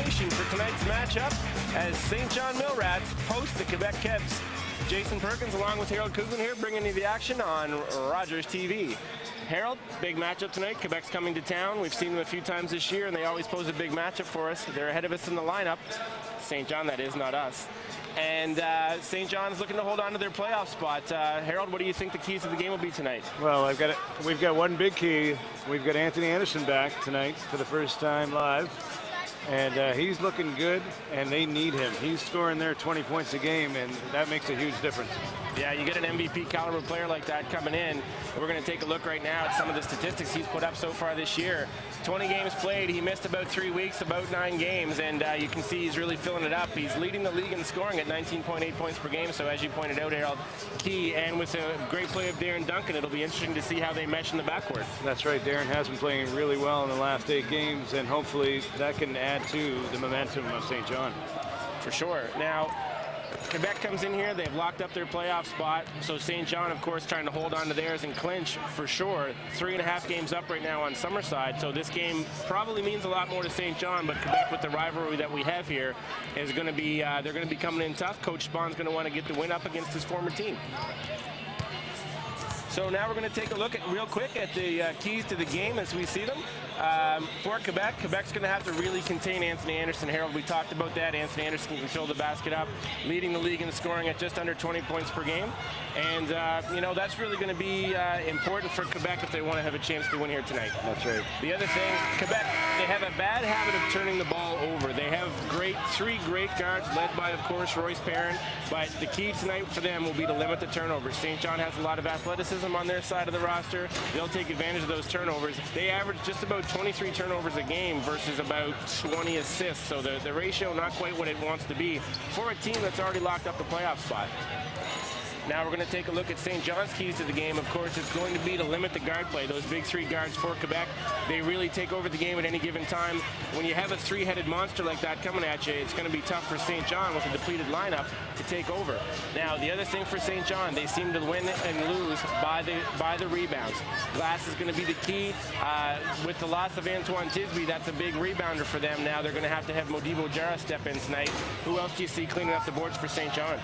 preparation for tonight's matchup as St. John Millrats host the Quebec Kebs. Jason Perkins along with Harold Kuglin here bringing you the action on Rogers TV. Harold, big matchup tonight. Quebec's coming to town. We've seen them a few times this year and they always pose a big matchup for us. They're ahead of us in the lineup. St. John, that is, not us. And St. John's looking to hold on to their playoff spot. Harold, what do you think the keys of the game will be tonight? Well, we've got one big key. We've got Anthony Anderson back tonight for the first time live. And he's looking good, and they need him. He's scoring their 20 points a game, and that makes a huge difference. Yeah, you get an MVP caliber player like that coming in. We're going to take a look right now at some of the statistics he's put up so far this year. 20 games played. He missed about 3 weeks, about 9 games, and you can see he's really filling it up. He's leading the league in scoring at 19.8 points per game, so as you pointed out, Harold, key. And with a great play of Darren Duncan, it'll be interesting to see how they mesh in the backcourt. That's right. Darren has been playing really well in the last 8 games, and hopefully that can add to the momentum of St. John. For sure. Now, Quebec comes in here. They've locked up their playoff spot. So St. John, of course, trying to hold on to theirs and clinch for sure. 3.5 games up right now on Summerside. So this game probably means a lot more to St. John. But Quebec, with the rivalry that we have here, is going to be they're going to be coming in tough. Coach Spahn's going to want to get the win up against his former team. So now we're going to take a look at real quick at the keys to the game as we see them. For Quebec, Quebec's going to have to really contain Anthony Anderson. Harold, we talked about that. Anthony Anderson can fill the basket up, leading the league in scoring at just under 20 points per game. And, you know, that's really going to be important for Quebec if they want to have a chance to win here tonight. That's right. The other thing, Quebec, they have a bad habit of turning the ball over. They have 3 great guards, led by, of course, Royce Perrin. But the key tonight for them will be to limit the turnovers. St. John has a lot of athleticism on their side of the roster. They'll take advantage of those turnovers. They average just about 23 turnovers a game versus about 20 assists. So the ratio not quite what it wants to be for a team that's already locked up the playoff spot. Now we're going to take a look at St. John's keys to the game. Of course, it's going to be to limit the guard play. Those big 3 guards for Quebec, they really take over the game at any given time. When you have a 3-headed monster like that coming at you, it's going to be tough for St. John with a depleted lineup to take over. Now, the other thing for St. John, they seem to win and lose by the rebounds. Glass is going to be the key. With the loss of Antoine Tisby, that's a big rebounder for them. Now they're going to have Modibo Jara step in tonight. Who else do you see cleaning up the boards for St. John?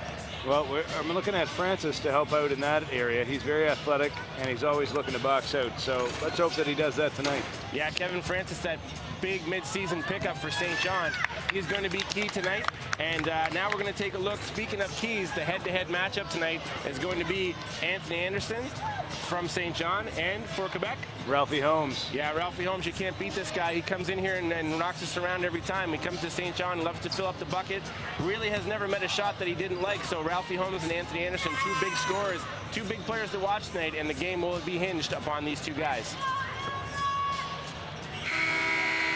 Well, I'm looking at Francis to help out in that area. He's very athletic, and he's always looking to box out. So let's hope that he does that tonight. Yeah, Kevin Francis, that big mid-season pickup for St. John. He's going to be key tonight. And now we're going to take a look. Speaking of keys, the head-to-head matchup tonight is going to be Anthony Anderson from St. John, and for Quebec, Ralphie Holmes. Yeah, Ralphie Holmes, you can't beat this guy. He comes in here and knocks us around every time. He comes to St. John, loves to fill up the bucket. Really has never met a shot that he didn't like. So Ralphie Holmes and Anthony Anderson, 2 big scorers, 2 big players to watch tonight, and the game will be hinged upon these 2 guys.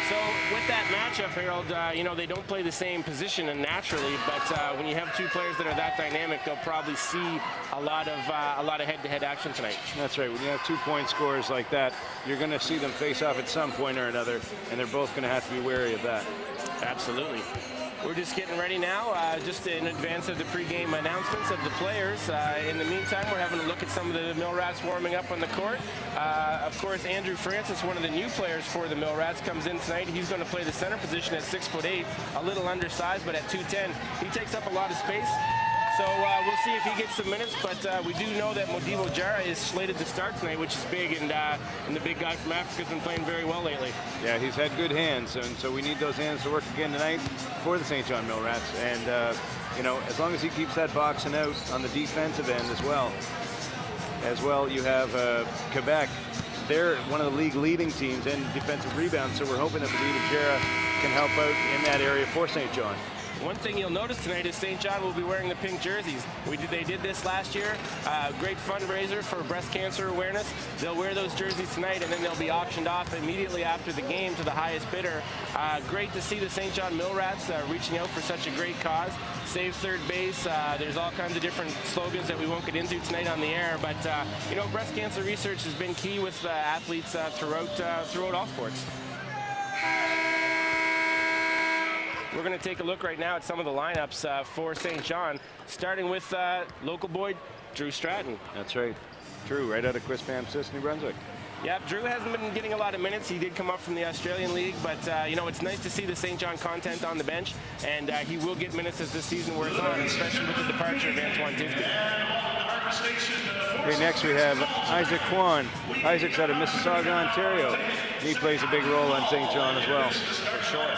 So with that matchup, Harold, you know, they don't play the same position naturally, but when you have 2 players that are that dynamic, they'll probably see a lot of head-to-head action tonight. That's right. When you have 2-point scorers like that, you're going to see them face off at some point or another, and they're both going to have to be wary of that. Absolutely. We're just getting ready now, just in advance of the pregame announcements of the players. In the meantime, we're having a look at some of the Millrats warming up on the court. Of course, Andrew Francis, one of the new players for the Millrats, comes in tonight. He's going to play the center position at 6'8", a little undersized, but at 210. He takes up a lot of space. So we'll see if he gets some minutes, but we do know that Modibo Jara is slated to start tonight, which is big, and the big guy from Africa has been playing very well lately. Yeah, he's had good hands, and so we need those hands to work again tonight for the St. John Millrats. And, you know, as long as he keeps that boxing out on the defensive end as well, you have Quebec. They're one of the league leading teams in defensive rebounds, so we're hoping that Modibo Jara can help out in that area for St. John. One thing you'll notice tonight is St. John will be wearing the pink jerseys. They did this last year. Great fundraiser for breast cancer awareness. They'll wear those jerseys tonight, and then they'll be auctioned off immediately after the game to the highest bidder. Great to see the St. John Millrats reaching out for such a great cause. Save third base. There's all kinds of different slogans that we won't get into tonight on the air. But, you know, breast cancer research has been key with athletes throughout all sports. We're going to take a look right now at some of the lineups for St. John, starting with local boy Drew Stratton. That's right. Drew, right out of Quispamsis, New Brunswick. Yeah, Drew hasn't been getting a lot of minutes. He did come up from the Australian League, but you know, it's nice to see the St. John content on the bench, and he will get minutes as the season wears on, especially with the departure of Antoine Tisby. Okay, next we have Isaac Kwan. Isaac's out of Mississauga, Ontario. He plays a big role on St. John as well. For sure.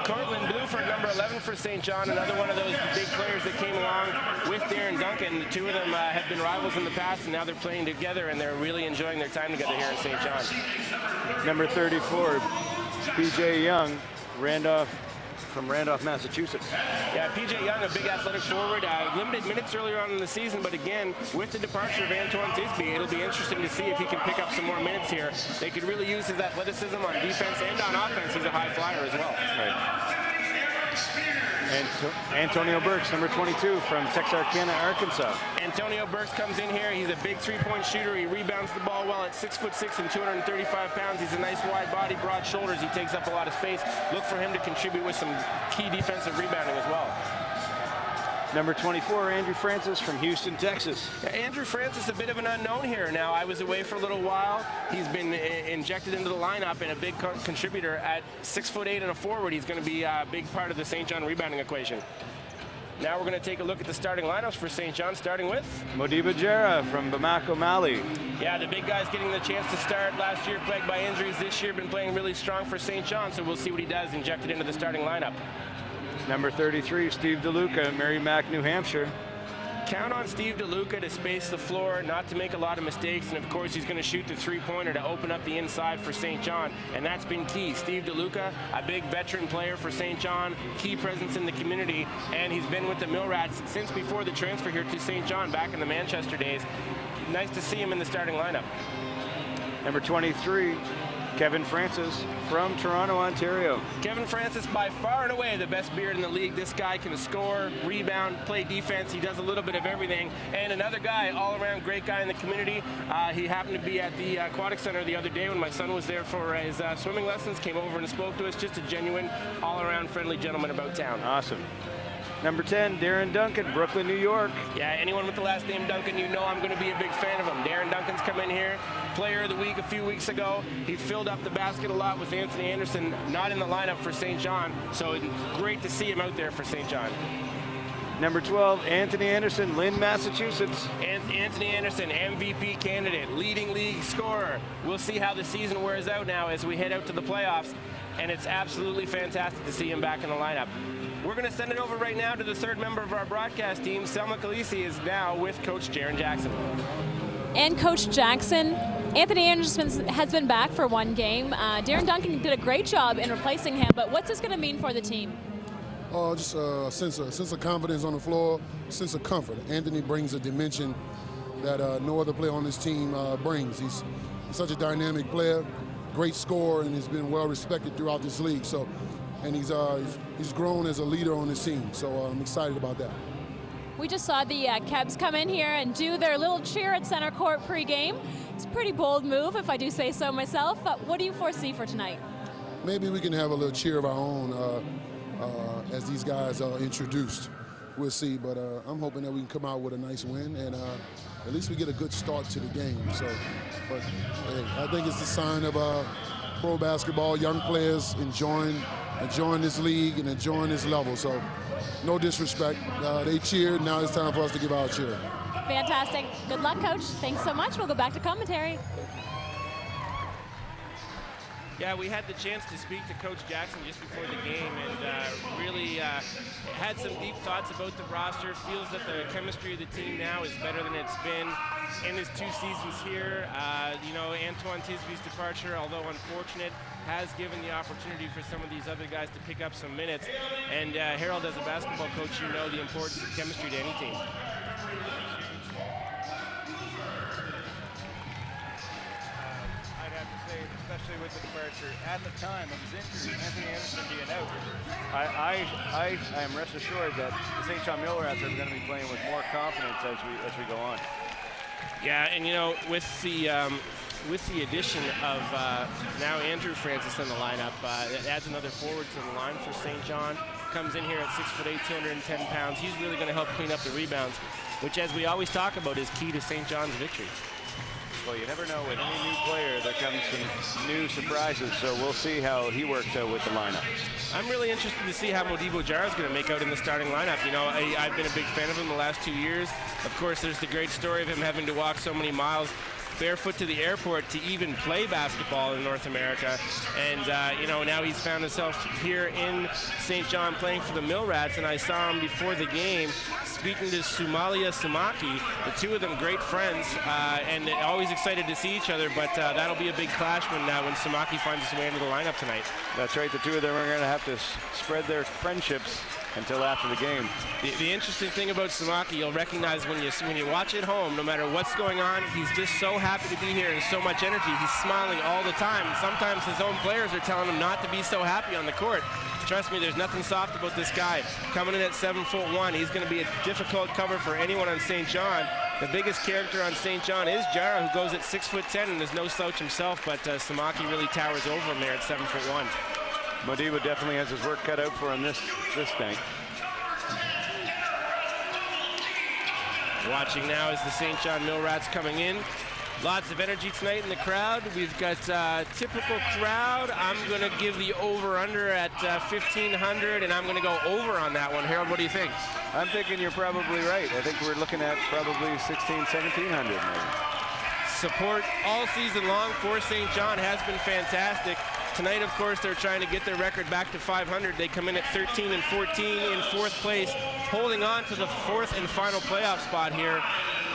Cortland Bluford, number 11 for St. John, another one of those big players that came along with Darren Duncan. The two of them have been rivals in the past, and now they're playing together, and they're really enjoying their time together here in St. John. Number 34, PJ Young, from Randolph, Massachusetts. Yeah, PJ Young, a big athletic forward, limited minutes earlier on in the season, but again, with the departure of Antoine Tisby, it'll be interesting to see if he can pick up some more minutes here. They could really use his athleticism on defense and on offense. He's a high flyer as well. Right. And Antonio Burks, number 22, from Texarkana, Arkansas. Antonio Burks comes in here. He's a big three-point shooter. He rebounds the ball well at 6'6" and 235 pounds. He's a nice wide body, broad shoulders. He takes up a lot of space. Look for him to contribute with some key defensive rebounding as well. Number 24, Andrew Francis from Houston, Texas. Yeah, Andrew Francis, a bit of an unknown here. Now, I was away for a little while. He's been injected into the lineup and a big contributor at 6'8" and a forward. He's going to be a big part of the St. John rebounding equation. Now we're going to take a look at the starting lineups for St. John, starting with Modiba Jara from Bamako, Mali. Yeah, the big guy's getting the chance to start. Last year, plagued by injuries. This year, been playing really strong for St. John, so we'll see what he does, injected into the starting lineup. Number 33, Steve DeLuca, Merrimack, New Hampshire. Count on Steve DeLuca to space the floor, not to make a lot of mistakes, and of course he's going to shoot the three-pointer to open up the inside for St. John, and that's been key. Steve DeLuca, a big veteran player for St. John, key presence in the community, and he's been with the Mill Rats since before the transfer here to St. John back in the Manchester days. Nice to see him in the starting lineup. Number 23, Kevin Francis from Toronto, Ontario. Kevin Francis, by far and away the best beard in the league. This guy can score, rebound, play defense. He does a little bit of everything. And another guy, all-around great guy in the community. He happened to be at the Aquatic Center the other day when my son was there for his swimming lessons, came over and spoke to us. Just a genuine, all-around friendly gentleman about town. Awesome. Number 10, Darren Duncan, Brooklyn, New York. Yeah, anyone with the last name Duncan, you know I'm going to be a big fan of him. Darren Duncan's come in here, player of the week a few weeks ago. He filled up the basket a lot with Anthony Anderson, not in the lineup for St. John, so great to see him out there for St. John. Number 12, Anthony Anderson, Lynn, Massachusetts. Anthony Anderson, MVP candidate, leading league scorer. We'll see how the season wears out now as we head out to the playoffs, and it's absolutely fantastic to see him back in the lineup. We're going to send it over right now to the third member of our broadcast team. Selma Khaleesi is now with Coach Jaron Jackson. And Coach Jackson, Anthony Anderson has been back for one game. Darren Duncan did a great job in replacing him, but what's this going to mean for the team? Just a sense of confidence on the floor, sense of comfort. Anthony brings a dimension that no other player on this team brings. He's such a dynamic player, great scorer, and he's been well respected throughout this league. And he's grown as a leader on this team, so I'm excited about that. We just saw the Kebs come in here and do their little cheer at center court pregame. It's a pretty bold move, if I do say so myself. What do you foresee for tonight? Maybe we can have a little cheer of our own as these guys are introduced. We'll see, but I'm hoping that we can come out with a nice win, and at least we get a good start to the game. But hey, I think it's a sign of pro basketball, young players enjoying this league and enjoying this level. So no disrespect. They cheered. Now it's time for us to give our cheer. Fantastic. Good luck, Coach. Thanks so much. We'll go back to commentary. Yeah, we had the chance to speak to Coach Jackson just before the game, and really had some deep thoughts about the roster. Feels that the chemistry of the team now is better than it's been in his 2 seasons here. You know, Antoine Tisby's departure, although unfortunate, has given the opportunity for some of these other guys to pick up some minutes. And Harold, as a basketball coach, you know the importance of chemistry to any team. Especially with the departure at the time of his injury, Anthony Anderson being out. I am rest assured that the St. John Mill Rats are going to be playing with more confidence as we go on. Yeah, and you know, with the addition of now Andrew Francis in the lineup, it adds another forward to the line for St. John. Comes in here at 6'8", 210 pounds. He's really going to help clean up the rebounds, which, as we always talk about, is key to St. John's victory. Well, you never know. With any new player, there comes some new surprises. So we'll see how he works out with the lineup. I'm really interested to see how Modibo Jara is going to make out in the starting lineup. You know, I've been a big fan of him the last 2 years. Of course, there's the great story of him having to walk so many miles barefoot to the airport to even play basketball in North America. And, you know, now he's found himself here in St. John playing for the Mill Rats, and I saw him before the game speaking to Sumalia Samaki, the two of them great friends, and always excited to see each other, but that'll be a big clash when Samaki finds his way into the lineup tonight. That's right. The two of them are going to have to spread their friendships until after the game. The interesting thing about Samaki, you'll recognize when you watch at home, no matter what's going on, he's just so happy to be here and so much energy. He's smiling all the time. Sometimes his own players are telling him not to be so happy on the court. Trust me, there's nothing soft about this guy. Coming in at 7'1", he's going to be a difficult cover for anyone on St. John. The biggest character on St. John is Jara, who goes at 6'10" and is no slouch himself, but Samaki really towers over him there at 7'1". Modibo definitely has his work cut out for him this night. Watching now is the St. John Mill Rats coming in. Lots of energy tonight in the crowd. We've got typical crowd. I'm going to give the over-under at 1,500, and I'm going to go over on that one. Harold, what do you think? I'm thinking you're probably right. I think we're looking at probably 1,700 maybe. Support all season long for St. John has been fantastic. Tonight, of course, they're trying to get their record back to 500. They come in at 13-14 in fourth place, holding on to the fourth and final playoff spot here.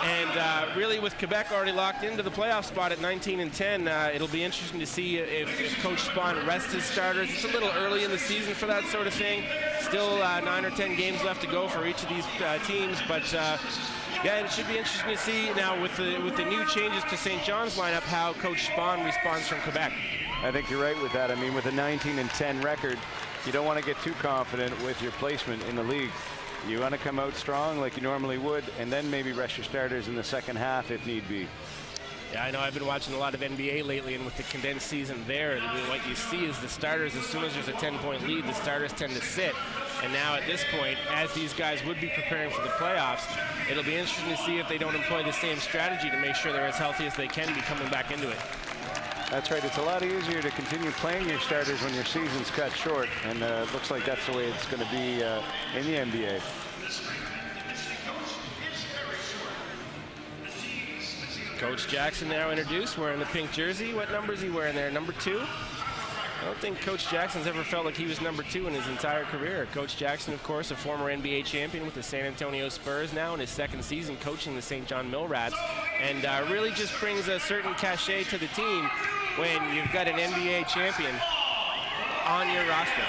And really, with Quebec already locked into the playoff spot at 19-10, it'll be interesting to see if Coach Spahn rests his starters. It's a little early in the season for that sort of thing. Still 9 or 10 games left to go for each of these teams, but yeah, it should be interesting to see now with the new changes to St. John's lineup how Coach Spahn responds from Quebec. I think you're right with that. I mean, with a 19-10 record, you don't want to get too confident with your placement in the league. You want to come out strong like you normally would, and then maybe rest your starters in the second half if need be. Yeah, I know I've been watching a lot of NBA lately, and with the condensed season there, what you see is the starters, as soon as there's a 10-point lead, the starters tend to sit. And now at this point, as these guys would be preparing for the playoffs, it'll be interesting to see if they don't employ the same strategy to make sure they're as healthy as they can be coming back into it. That's right. It's a lot easier to continue playing your starters when your season's cut short, and it looks like that's the way it's going to be in the NBA. Coach Jackson now introduced, wearing the pink jersey. What number is he wearing there? Number 2? I don't think Coach Jackson's ever felt like he was number 2 in his entire career. Coach Jackson, of course, a former NBA champion with the San Antonio Spurs, now in his second season coaching the St. John Mill Rats, and really just brings a certain cachet to the team when you've got an NBA champion on your roster.